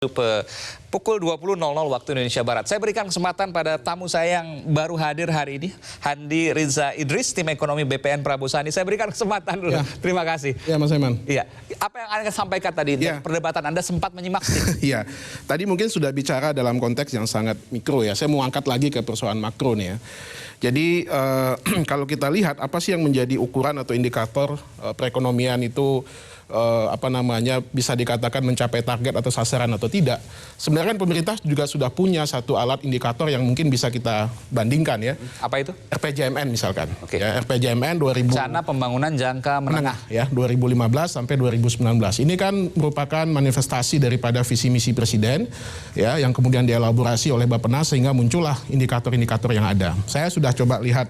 Pukul 20.00 waktu Indonesia Barat. Saya berikan kesempatan pada tamu saya yang baru hadir hari ini, Handi Riza Idris, tim ekonomi BPN Prabowo Sandi. Saya berikan kesempatan dulu. Ya. Terima kasih. Ya, Mas Aiman. Iya. Apa yang Anda sampaikan tadi, ya. Perdebatan Anda sempat menyimak sih. Iya. Tadi mungkin sudah bicara dalam konteks yang sangat mikro ya. Saya mau angkat lagi ke persoalan makro nih ya. Jadi kalau kita lihat apa sih yang menjadi ukuran atau indikator perekonomian itu bisa dikatakan mencapai target atau sasaran atau tidak. Sebenarnya kan pemerintah juga sudah punya satu alat indikator yang mungkin bisa kita bandingkan ya. Apa itu? RPJMN misalkan. Oke. Ya, RPJMN 2000 Rencana Pembangunan Jangka Menengah ya 2015 sampai 2019. Ini kan merupakan manifestasi daripada visi misi presiden ya yang kemudian dielaborasi oleh Bappenas sehingga muncullah indikator-indikator yang ada. Saya sudah coba lihat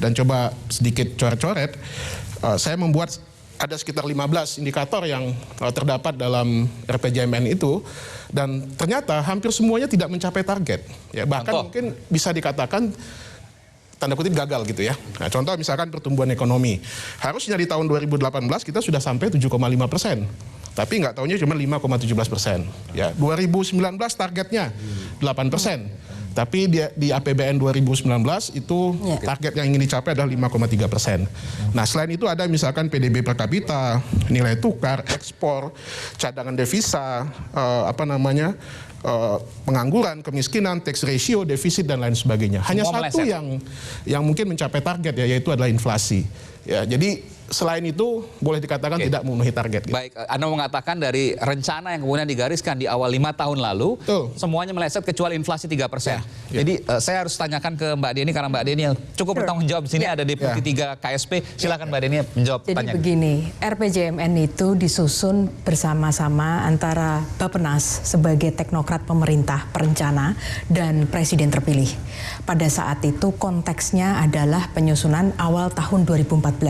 dan coba sedikit coret-coret. Saya membuat ada sekitar 15 indikator yang terdapat dalam RPJMN itu dan ternyata hampir semuanya tidak mencapai target. Ya, bahkan mungkin bisa dikatakan tanda kutip gagal gitu ya. Nah, contoh misalkan pertumbuhan ekonomi. Harusnya di tahun 2018 kita sudah sampai 7,5%. Tapi nggak tahunya cuma 5,17%. Ya, 2019 targetnya 8%. Tapi di APBN 2019 itu target yang ingin dicapai adalah 5,3%. Nah, selain itu ada misalkan PDB per kapita, nilai tukar, ekspor, cadangan devisa, pengangguran, kemiskinan, tax ratio, defisit dan lain sebagainya. Hanya satu yang mungkin mencapai target ya, yaitu adalah inflasi. Ya, jadi selain itu boleh dikatakan tidak memenuhi target. Gitu. Baik, Anda mengatakan dari rencana yang kemudian digariskan di awal 5 tahun lalu, semuanya meleset kecuali inflasi 3%. Ya. Jadi saya harus tanyakan ke Mbak Deni karena Mbak Deni yang cukup bertanggung jawab di sini ada Deputi 3 KSP. Silakan Mbak Deni menjawab pertanyaan. Jadi begini, RPJMN itu disusun bersama-sama antara Bappenas sebagai teknokrat pemerintah perencana dan presiden terpilih. Pada saat itu konteksnya adalah penyusunan awal tahun 2014.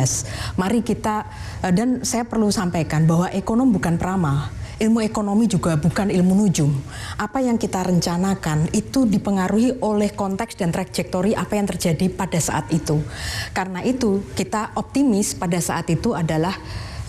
Mari kita, dan saya perlu sampaikan bahwa ekonom bukan peramal, ilmu ekonomi juga bukan ilmu nujum. Apa yang kita rencanakan itu dipengaruhi oleh konteks dan trajektori apa yang terjadi pada saat itu. Karena itu kita optimis pada saat itu adalah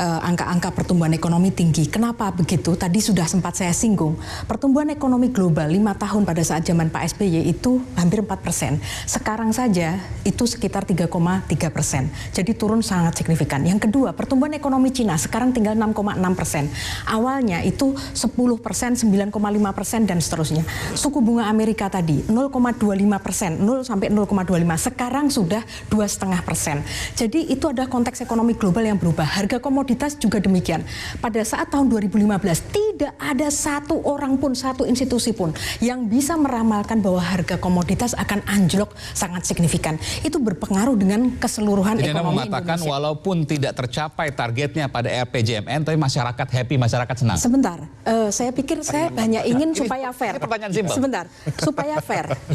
angka-angka pertumbuhan ekonomi tinggi. Kenapa begitu? Tadi sudah sempat saya singgung. Pertumbuhan ekonomi global 5 tahun pada saat zaman Pak SBY itu hampir 4%. Sekarang saja itu sekitar 3,3%. Jadi turun sangat signifikan. Yang kedua, pertumbuhan ekonomi Cina sekarang tinggal 6,6%. Awalnya itu 10%, 9,5% dan seterusnya. Suku bunga Amerika tadi 0,25%, 0 sampai 0,25. Sekarang sudah 2,5%. Jadi itu ada konteks ekonomi global yang berubah. Harga komoditas juga demikian. Pada saat tahun 2015 tidak ada satu orang pun, satu institusi pun yang bisa meramalkan bahwa harga komoditas akan anjlok sangat signifikan. Itu berpengaruh dengan keseluruhan ekonomi Indonesia. Anda mengatakan walaupun tidak tercapai targetnya pada RPJMN, tapi masyarakat happy, masyarakat senang. Sebentar, saya pikir saya hanya ingin supaya fair. Ini pertanyaan simpel. Sebentar,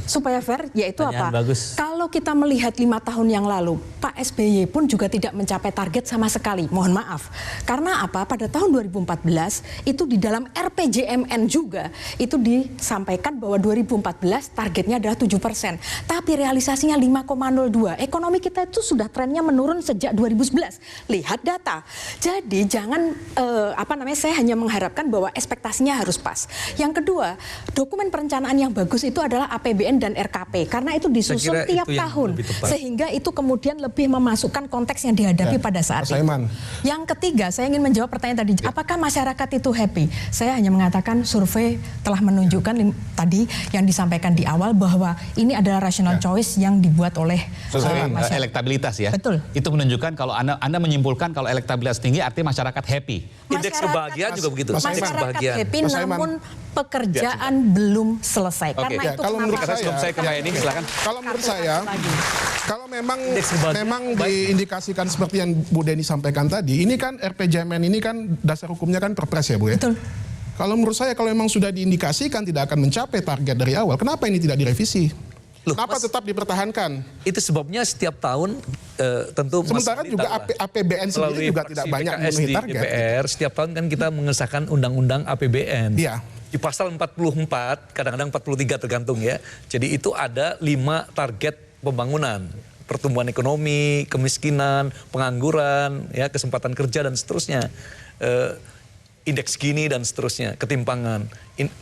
supaya fair, yaitu apa? Bagus. Kalau kita melihat 5 tahun yang lalu, Pak SBY pun juga tidak mencapai target sama sekali. Mohon maaf. Karena apa? Pada tahun 2014 itu di dalam RPJMN juga itu disampaikan bahwa 2014 targetnya adalah 7%. Tapi realisasinya 5,02. Ekonomi kita itu sudah trennya menurun sejak 2011. Lihat data. Jadi jangan saya hanya mengharapkan bahwa ekspektasinya harus pas. Yang kedua, dokumen perencanaan yang bagus itu adalah APBN dan RKP karena itu disusun tiap tahun. Sehingga itu kemudian lebih memasukkan konteks yang dihadapi pada saat itu. Yang ketiga, saya ingin menjawab pertanyaan tadi, apakah masyarakat itu happy? Saya hanya mengatakan survei telah menunjukkan tadi yang disampaikan di awal bahwa ini adalah rational choice yang dibuat oleh masyarakat. Elektabilitas ya. Betul. Itu menunjukkan kalau Anda menyimpulkan kalau elektabilitas tinggi artinya masyarakat happy. Indeks kebahagiaan juga begitu. Masyarakat happy namun pekerjaan belum selesai. Karena itu kalau menurut saya ke Mbak Eni, silakan. Kalau menurut saya, kalau memang diindikasikan seperti yang Bu Deni sampaikan tadi, ini kan RPJMN ini kan dasar hukumnya kan Perpres ya Bu ya? Betul. Kalau menurut saya kalau memang sudah diindikasikan tidak akan mencapai target dari awal, kenapa ini tidak direvisi? Kenapa tetap dipertahankan? Itu sebabnya setiap tahun tentu sementara juga APBN sendiri juga tidak banyak memenuhi target. DPR, setiap tahun kan kita mengesahkan undang-undang APBN. Iya. Di pasal 44, kadang-kadang 43 tergantung ya. Jadi itu ada 5 target pembangunan. Pertumbuhan ekonomi, kemiskinan, pengangguran, ya, kesempatan kerja dan seterusnya. indeks Gini dan seterusnya, ketimpangan,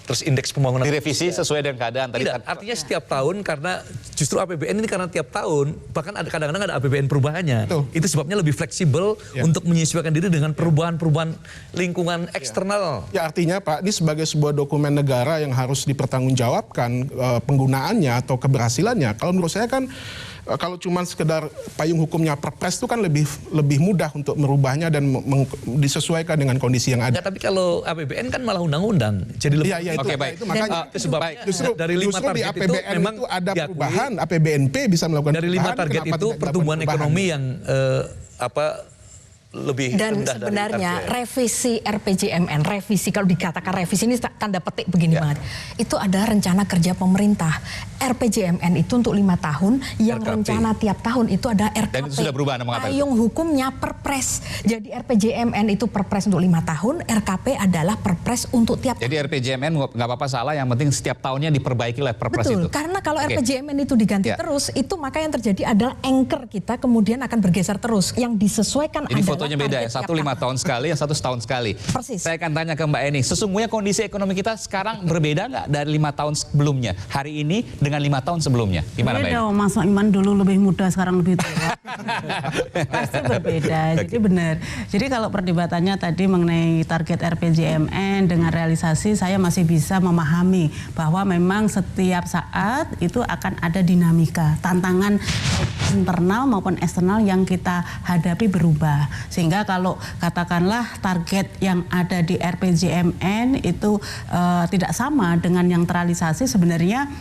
terus indeks pembangunan. Direvisi sesuai dengan keadaan tadi. Tidak, artinya setiap tahun karena justru APBN ini karena tiap tahun, bahkan ada kadang-kadang ada APBN perubahannya. Betul. Itu sebabnya lebih fleksibel untuk menyesuaikan diri dengan perubahan-perubahan lingkungan eksternal. Ya artinya Pak, ini sebagai sebuah dokumen negara yang harus dipertanggungjawabkan penggunaannya atau keberhasilannya. Kalau menurut saya kan kalau cuma sekedar payung hukumnya Perpres itu kan lebih mudah untuk merubahnya dan disesuaikan dengan kondisi yang ada. Ya, tapi kalau APBN kan malah undang-undang, jadi lebih. Iya, Oke, baik. itu makanya itu sebabnya justru dari 5 di target APBN itu memang itu ada diakui, perubahan, APBNP bisa melakukan dari 5 perubahan, target kenapa itu tidak pertumbuhan dilakukan ekonomi yang lebih dan rendah sebenarnya dari target. revisi RPJMN, revisi kalau dikatakan revisi ini tanda petik begini banget. Itu adalah rencana kerja pemerintah. RPJMN itu untuk 5 tahun, yang RKP. rencana tiap tahun itu ada RKP. Dan itu sudah berubah Anda mengatakan. Payung hukumnya Perpres. Jadi RPJMN itu Perpres untuk 5 tahun, RKP adalah Perpres untuk tiap Jadi RPJMN nggak apa-apa salah, yang penting setiap tahunnya diperbaiki oleh Perpres Betul, itu. karena kalau Oke. RPJMN itu diganti Ya. terus, itu maka yang terjadi adalah anchor kita kemudian akan bergeser terus. Yang disesuaikan Ini adalah fotonya beda ya, target satu tiap 5 tahun sekali, yang satu setahun sekali. Persis. Saya akan tanya ke Mbak Eni, sesungguhnya kondisi ekonomi kita sekarang berbeda nggak dari 5 tahun sebelumnya? Hari ini dengan 5 tahun sebelumnya, gimana Mbak Eni? Beda, Mas Iman dulu lebih muda, sekarang lebih tua. Pasti berbeda, jadi benar. Jadi kalau perdebatannya tadi mengenai target RPJMN dengan realisasi, saya masih bisa memahami bahwa memang setiap saat itu akan ada dinamika, tantangan internal maupun eksternal yang kita hadapi berubah. Sehingga kalau katakanlah target yang ada di RPJMN itu tidak sama dengan yang terrealisasi, sebenarnya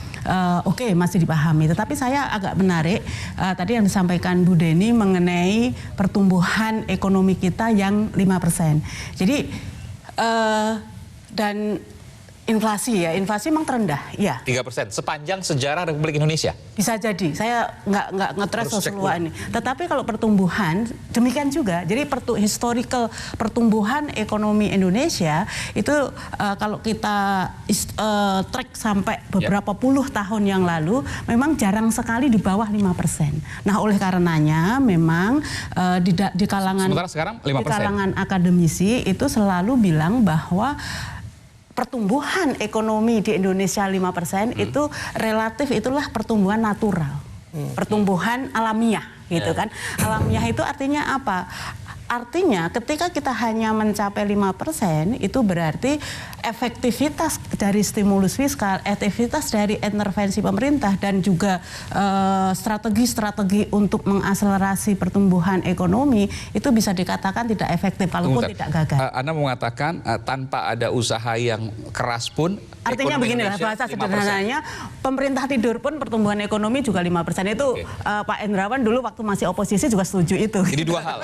oke, masih dipahami. Tetapi saya agak menarik tadi yang disampaikan Bu Deni mengenai pertumbuhan ekonomi kita yang 5%. Jadi dan inflasi memang terendah, ya. 3% sepanjang sejarah Republik Indonesia. Bisa jadi, saya nggak ngetres Harus cek keseluruhan ini. Tetapi kalau pertumbuhan, demikian juga. Jadi historical pertumbuhan ekonomi Indonesia itu kalau kita track sampai beberapa puluh tahun yang lalu, memang jarang sekali di bawah 5%. Nah, oleh karenanya memang di kalangan Sementara sekarang 5%. di kalangan akademisi itu selalu bilang bahwa pertumbuhan ekonomi di Indonesia 5% itu relatif itulah pertumbuhan natural, pertumbuhan alamiah gitu kan. Alamiah itu artinya apa? Artinya ketika kita hanya mencapai 5% itu berarti efektivitas dari stimulus fiskal, efektivitas dari intervensi pemerintah dan juga strategi-strategi untuk mengakselerasi pertumbuhan ekonomi itu bisa dikatakan tidak efektif walaupun tidak gagal. Anda mengatakan tanpa ada usaha yang keras pun. Artinya beginilah bahasa sederhananya, pemerintah tidur pun pertumbuhan ekonomi juga 5%. Itu Pak Endrawan dulu waktu masih oposisi juga setuju itu. Jadi dua hal.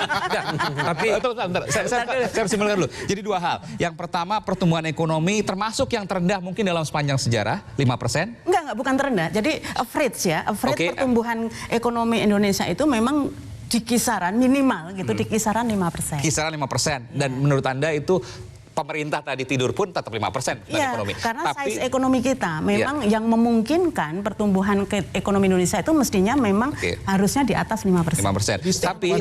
Tapi saya harus simpulkan dulu. Jadi dua hal. Yang pertama pertumbuhan ekonomi termasuk yang terendah mungkin dalam sepanjang sejarah 5%. Enggak, bukan terendah. Jadi average pertumbuhan ekonomi Indonesia itu memang di kisaran minimal gitu, di kisaran 5%. Kisaran 5%. Dan menurut Anda itu pemerintah tadi tidur pun tetap 5% dari ekonomi. Karena size ekonomi kita memang yang memungkinkan pertumbuhan ekonomi Indonesia itu mestinya memang harusnya di atas 5%. 5%. Tapi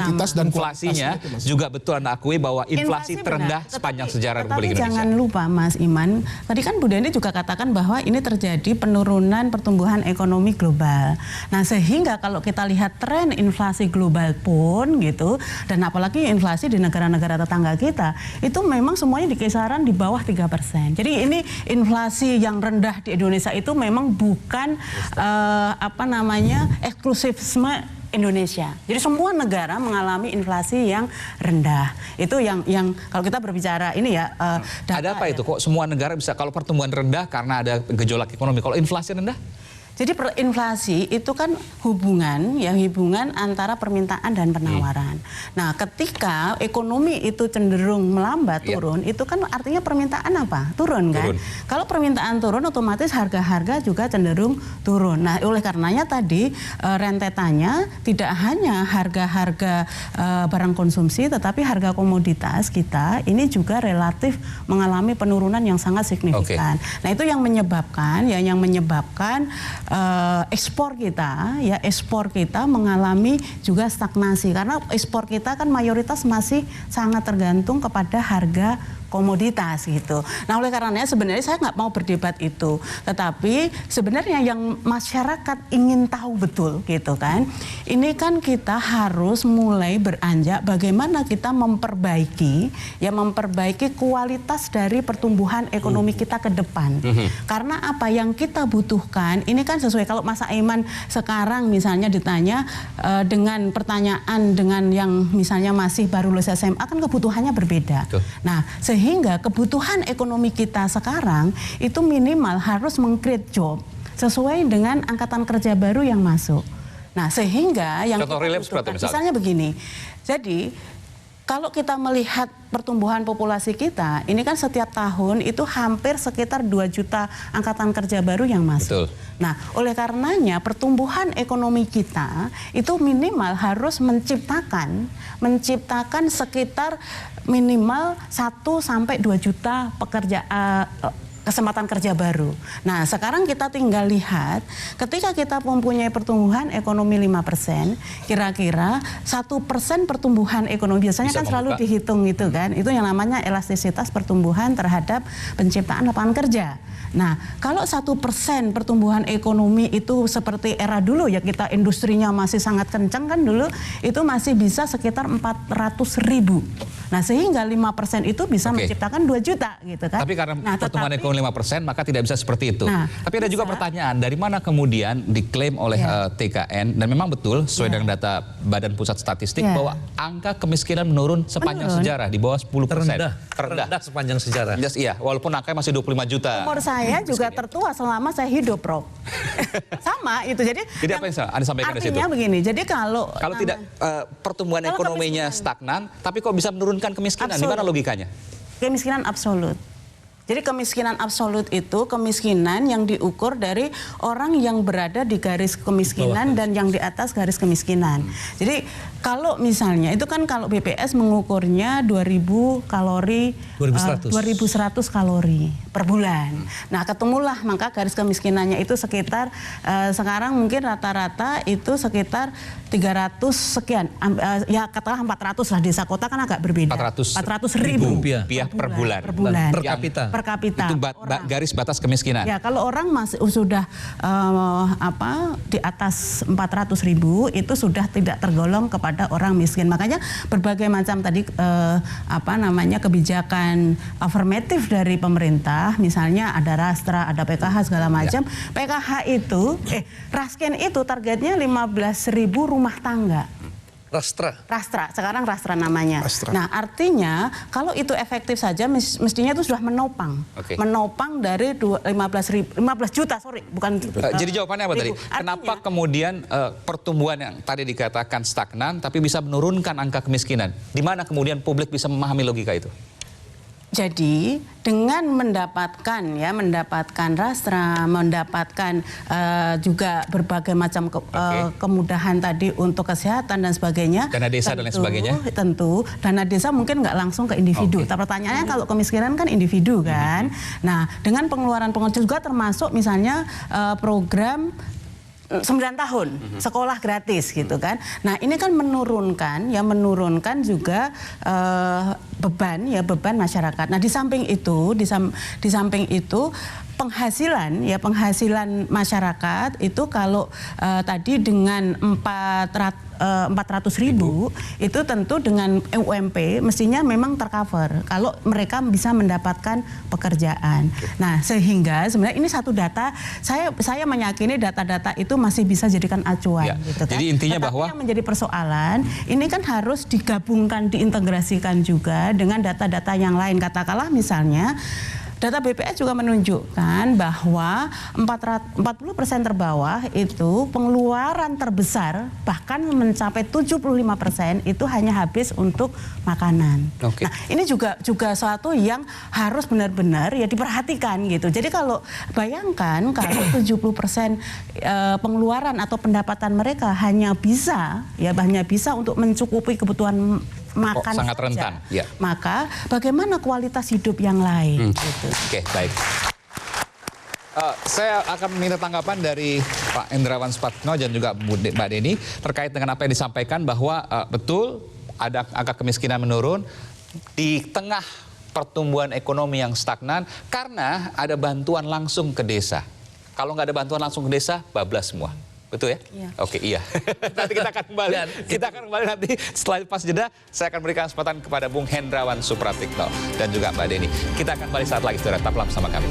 inflasinya juga betul Anda akui bahwa inflasi terendah sepanjang sejarah Republik Indonesia. Tapi jangan lupa Mas Iman, tadi kan Bu Deni juga katakan bahwa ini terjadi penurunan pertumbuhan ekonomi global. Nah, sehingga kalau kita lihat tren inflasi global pun gitu, dan apalagi inflasi di negara-negara tetangga kita, itu memang semuanya di kisaran di bawah 3%. Jadi ini inflasi yang rendah di Indonesia itu memang bukan eksklusifisme Indonesia. Jadi semua negara mengalami inflasi yang rendah. Itu yang kalau kita berbicara ini ya. Ada apa itu? Kok semua negara bisa, kalau pertumbuhan rendah karena ada gejolak ekonomi, kalau inflasi rendah? Jadi inflasi itu kan hubungan antara permintaan dan penawaran. Nah, ketika ekonomi itu cenderung melambat turun, itu kan artinya permintaan apa? Turun kan? Kalau permintaan turun, otomatis harga-harga juga cenderung turun. Nah, oleh karenanya tadi rentetannya tidak hanya harga-harga barang konsumsi, tetapi harga komoditas kita ini juga relatif mengalami penurunan yang sangat signifikan. Nah, itu yang menyebabkan ekspor kita mengalami juga stagnasi karena ekspor kita kan mayoritas masih sangat tergantung kepada harga komoditas gitu. Nah oleh karenanya sebenarnya saya nggak mau berdebat itu, tetapi sebenarnya yang masyarakat ingin tahu betul gitu kan, ini kan kita harus mulai beranjak bagaimana kita memperbaiki kualitas dari pertumbuhan ekonomi kita ke depan. Karena apa yang kita butuhkan ini kan sesuai, kalau Mas Aiman sekarang misalnya ditanya dengan pertanyaan dengan yang misalnya masih baru lulus SMA kan kebutuhannya berbeda. Nah, sehingga kebutuhan ekonomi kita sekarang itu minimal harus meng-create job sesuai dengan angkatan kerja baru yang masuk. Nah, sehingga yang contoh real seperti misalnya begini. Jadi, kalau kita melihat pertumbuhan populasi kita, ini kan setiap tahun itu hampir sekitar 2 juta angkatan kerja baru yang masuk. Betul. Nah, oleh karenanya pertumbuhan ekonomi kita itu minimal harus menciptakan sekitar minimal 1 sampai 2 juta kesempatan kerja baru. Nah, sekarang kita tinggal lihat, ketika kita mempunyai pertumbuhan ekonomi 5%, kira-kira 1% pertumbuhan ekonomi, biasanya kan selalu dihitung itu kan, itu yang namanya elastisitas pertumbuhan terhadap penciptaan lapangan kerja. Nah, kalau 1% pertumbuhan ekonomi itu seperti era dulu ya, kita industrinya masih sangat kencang kan dulu, itu masih bisa sekitar 400.000. Nah, sehingga 5% itu bisa menciptakan 2 juta gitu kan. Tapi karena pertumbuhan ekonomi 5% maka tidak bisa seperti itu. Tapi ada juga pertanyaan, dari mana kemudian diklaim oleh TKN, dan memang betul sesuai dengan data Badan Pusat Statistik bahwa angka kemiskinan menurun sepanjang sejarah di bawah 10%. Terendah sepanjang sejarah. Iya, walaupun angkanya masih 25 juta. Umur saya juga tertua selama saya hidup, Prof. Sama itu. Jadi apa yang Anda sampaikan di situ? Artinya begini, jadi kalau tidak pertumbuhan ekonominya stagnan, tapi kok bisa menurunkan kemiskinan? Di mana logikanya? Kemiskinan absolut. Jadi kemiskinan absolut itu kemiskinan yang diukur dari orang yang berada di garis kemiskinan dan yang di atas garis kemiskinan. Jadi kalau misalnya itu kan kalau BPS mengukurnya 2.000 kalori, 2.100 kalori per bulan. Nah, ketemulah maka garis kemiskinannya itu sekitar sekarang mungkin rata-rata itu sekitar 300 sekian, ya katakanlah 400 lah, desa kota kan agak berbeda. 400.000 rupiah per bulan. Per kapita. Per kapita. Itu garis batas kemiskinan. Ya, kalau orang masih sudah di atas 400.000 itu sudah tidak tergolong kepada orang miskin. Makanya berbagai macam tadi kebijakan afirmatif dari pemerintah, misalnya ada Rastra, ada PKH segala macam. PKH itu Raskin itu targetnya 15.000 rumah tangga. Rastra, sekarang Rastra namanya. Rastra. Nah, artinya kalau itu efektif saja mestinya itu sudah menopang. Menopang dari 15 juta, bukan. Jadi jawabannya apa tadi? Kenapa kemudian pertumbuhan yang tadi dikatakan stagnan tapi bisa menurunkan angka kemiskinan? Di mana kemudian publik bisa memahami logika itu? Jadi dengan mendapatkan Rastra, mendapatkan juga berbagai macam kemudahan tadi untuk kesehatan dan sebagainya. Dana desa dan lain sebagainya. Tentu dana desa mungkin nggak langsung ke individu. Tapi pertanyaannya kalau kemiskinan kan individu kan. Nah, dengan pengeluaran juga termasuk misalnya program 9 tahun sekolah gratis gitu kan. Nah, ini kan menurunkan juga beban masyarakat. Nah, di samping itu penghasilan masyarakat itu kalau tadi dengan 400.000 itu tentu dengan UMP mestinya memang tercover kalau mereka bisa mendapatkan pekerjaan. Nah, sehingga sebenarnya ini satu data, saya meyakini data-data itu masih bisa jadikan acuan gitu kan. Jadi intinya bahwa yang menjadi persoalan ini kan harus digabungkan, diintegrasikan juga dengan data-data yang lain. Katakanlah misalnya data BPS juga menunjukkan bahwa 40% terbawah itu pengeluaran terbesar bahkan mencapai 75% itu hanya habis untuk makanan. Nah, ini juga suatu yang harus benar-benar ya diperhatikan gitu. Jadi kalau bayangkan kalau 70% pengeluaran atau pendapatan mereka hanya bisa untuk mencukupi kebutuhan makan sangat saja, rentan, maka bagaimana kualitas hidup yang lain? Gitu. Oke, baik. Saya akan minta tanggapan dari Pak Endrawan Supatno dan juga Mbak Deni terkait dengan apa yang disampaikan bahwa betul ada angka kemiskinan menurun di tengah pertumbuhan ekonomi yang stagnan karena ada bantuan langsung ke desa. Kalau nggak ada bantuan langsung ke desa, bablas semua. Betul ya? Iya. Oke, iya. Nanti kita akan kembali. Kita akan kembali nanti setelah pas jeda. Saya akan berikan kesempatan kepada Bung Hendrawan Supratikno dan juga Mbak Deni. Kita akan kembali saat lagi, saudara. Tetaplah bersama kami.